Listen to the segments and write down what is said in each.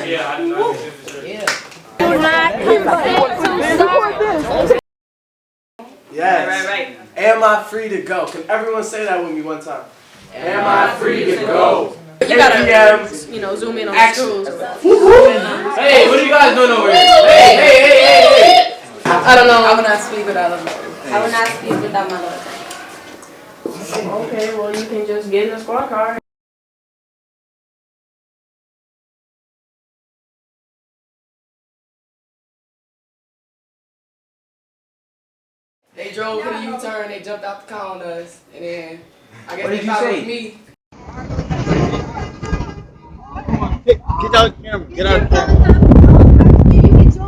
Yeah, I do not consider Yeah. Yes. Right. Am I free to go? Can everyone say that with me one time? Am I free to go? You gotta, zoom in on the schools. Hey, what are you guys doing over here? Hey. I don't know. I will not speak without a lawyer. I will not speak without my lawyer. Okay, well you can just get in the squad car. They drove to the U-turn, they jumped out the car on us, and then I guess they thought it was me. Get out of the camera. Get out of the camera.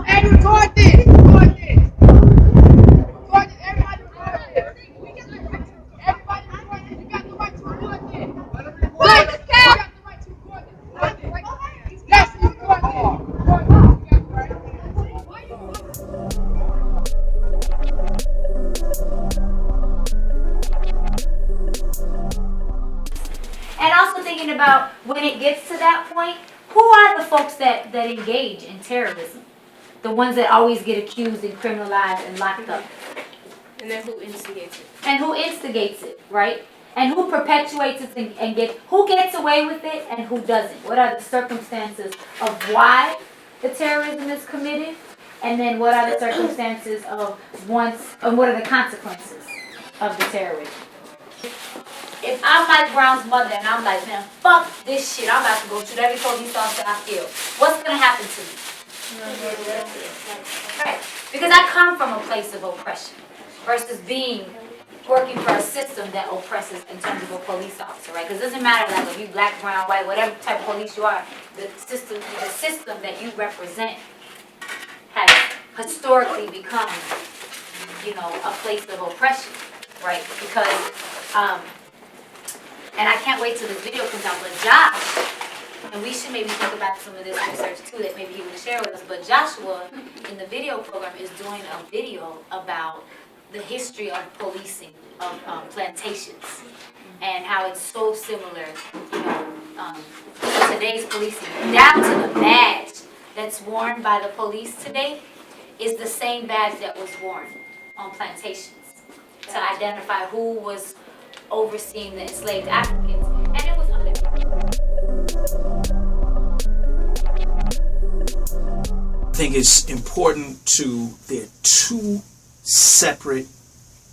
Hey, record this. Record this. Record this. Everybody record this. Everybody record this. You got the right to record this. Record this. You got the right to record this. Yes, record And also thinking about when it gets to that point, who are the folks that engage in terrorism? The ones that always get accused and criminalized and locked up. And then who instigates it? And who instigates it, right? And who perpetuates it and who gets away with it and who doesn't? What are the circumstances of why the terrorism is committed? And then what are the circumstances of what are the consequences of the terrorism? If I'm Mike Brown's mother and I'm like, man, fuck this shit, I'm about to go shoot every police officer I kill, what's going to happen to me? Right. Because I come from a place of oppression versus working for a system that oppresses in terms of a police officer, right? Because it doesn't matter like if you black, brown, white, whatever type of police you are, the system that you represent has historically become, a place of oppression, right? Because, and I can't wait till this video comes out, but Josh, and we should maybe think about some of this research too that maybe he will share with us, but Joshua in the video program is doing a video about the history of policing of plantations and how it's so similar, to today's policing. Down to the badge that's worn by the police today is the same badge that was worn on plantations to identify who was overseeing the enslaved Africans, and it was other. I think it's important there are two separate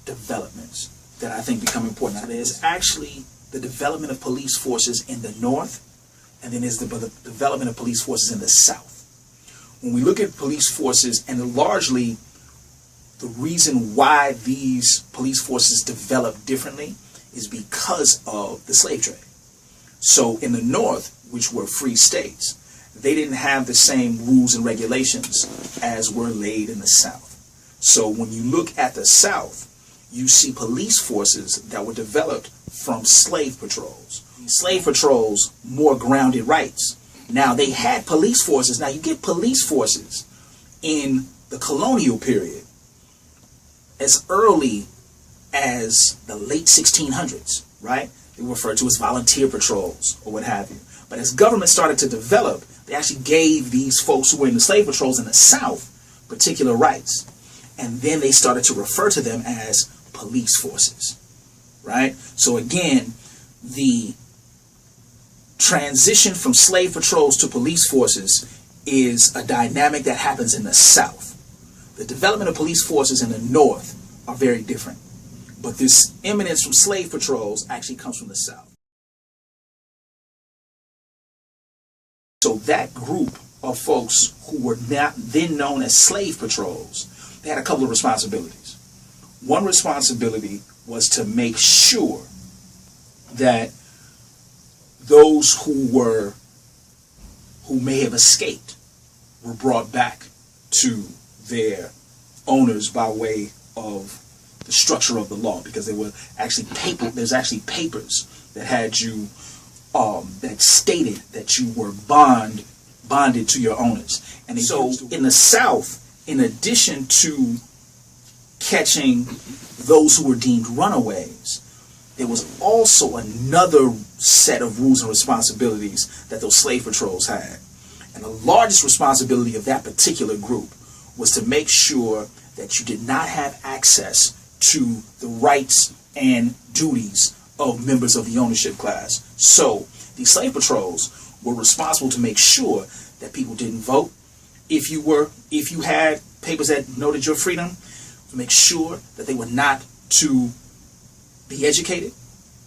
developments that I think become important. Now, there's actually the development of police forces in the North, and then there's the development of police forces in the South. When we look at police forces, and largely the reason why these police forces develop differently is because of the slave trade. So in the North, which were free states, they didn't have the same rules and regulations as were laid in the South. So when you look at the South, you see police forces that were developed from slave patrols. Slave patrols, more grounded rights. Now they had police forces. Now you get police forces in the colonial period as early as the late 1600s, right? They were referred to as volunteer patrols or what have you. But as government started to develop, they actually gave these folks who were in the slave patrols in the South particular rights. And then they started to refer to them as police forces, right? So again, the transition from slave patrols to police forces is a dynamic that happens in the South. The development of police forces in the North are very different. But this eminence from slave patrols actually comes from the South. So that group of folks who were not then known as slave patrols, they had a couple of responsibilities. One responsibility was to make sure that those who may have escaped were brought back to their owners by way of the structure of the law, because there were actually there's actually papers that had you that stated that you were bonded to your owners. And so in the South, in addition to catching those who were deemed runaways, there was also another set of rules and responsibilities that those slave patrols had. And the largest responsibility of that particular group was to make sure that you did not have access to the rights and duties of members of the ownership class. So these slave patrols were responsible to make sure that people didn't vote. If you had papers that noted your freedom, to make sure that they were not to be educated,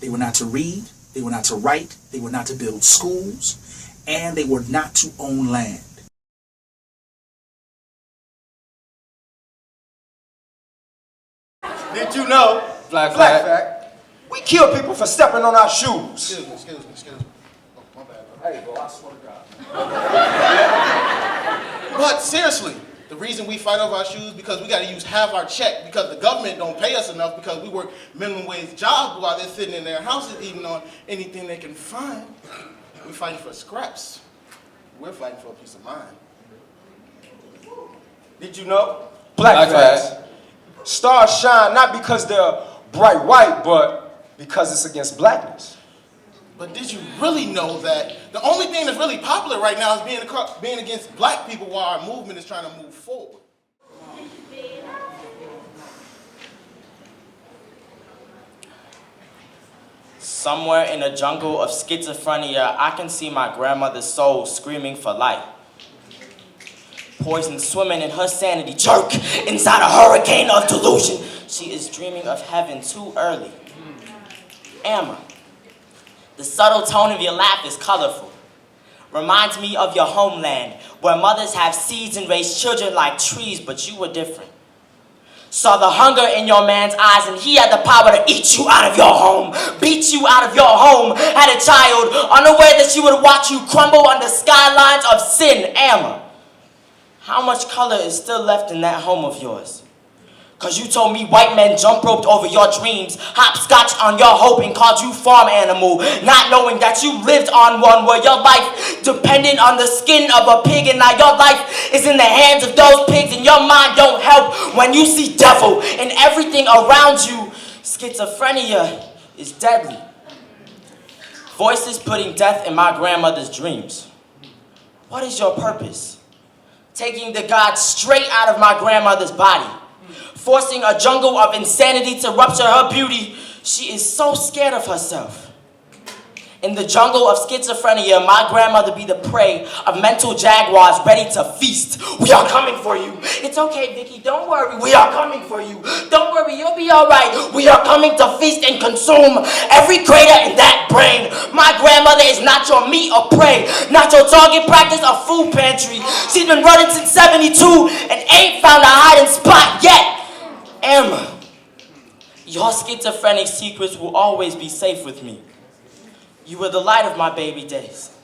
they were not to read, they were not to write, they were not to build schools, and they were not to own land. Did you know, Black fact, we kill people for stepping on our shoes? Excuse me. Oh, my bad. Hey, bro, I swear to God. But seriously, the reason we fight over our shoes because we got to use half our check because the government don't pay us enough because we work minimum wage jobs while they're sitting in their houses eating on anything they can find. We fighting for scraps. We're fighting for a peace of mind. Did you know? Black facts. Stars shine not because they're bright white, but because it's against blackness. But did you really know that the only thing that's really popular right now is being against black people while our movement is trying to move forward? Somewhere in a jungle of schizophrenia, I can see my grandmother's soul screaming for light. Poison swimming in her sanity, jerk inside a hurricane of delusion. She is dreaming of heaven too early. Emma, the subtle tone of your laugh is colorful. Reminds me of your homeland, where mothers have seeds and raise children like trees, but you were different. Saw the hunger in your man's eyes, and he had the power to eat you out of your home, beat you out of your home. Had a child, unaware that she would watch you crumble under skylines of sin. Emma, how much color is still left in that home of yours? Cause you told me white men jump roped over your dreams, hopscotch on your hope and called you farm animal, not knowing that you lived on one where your life depended on the skin of a pig, and now your life is in the hands of those pigs, and your mind don't help when you see devil in everything around you. Schizophrenia is deadly. Voices putting death in my grandmother's dreams. What is your purpose? Taking the God straight out of my grandmother's body. Forcing a jungle of insanity to rupture her beauty. She is so scared of herself. In the jungle of schizophrenia, my grandmother be the prey of mental jaguars ready to feast. We are coming for you. It's okay, Vicky, don't worry. We are coming for you. Don't worry, you'll be all right. We are coming to feast and consume every crater in that brain. My grandmother is not your meat or prey, not your target practice or food pantry. She's been running since 72 and ain't found a hiding spot yet. Emma, your schizophrenic secrets will always be safe with me. You were the light of my baby days.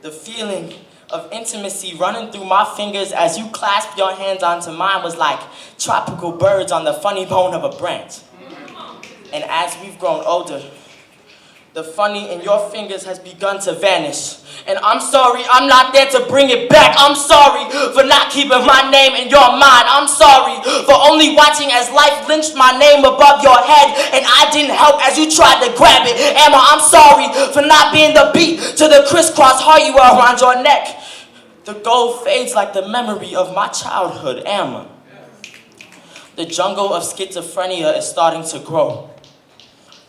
The feeling of intimacy running through my fingers as you clasped your hands onto mine was like tropical birds on the funny bone of a branch. And as we've grown older, The funny in your fingers has begun to vanish. And I'm sorry, I'm not there to bring it back. I'm sorry for not keeping my name in your mind. I'm sorry for only watching as life lynched my name above your head and I didn't help as you tried to grab it. Emma, I'm sorry for not being the beat to the crisscross heart you wear around your neck. The gold fades like the memory of my childhood, Emma. The jungle of schizophrenia is starting to grow.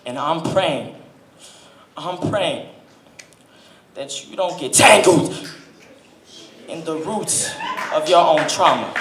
And I'm praying that you don't get tangled in the roots of your own trauma.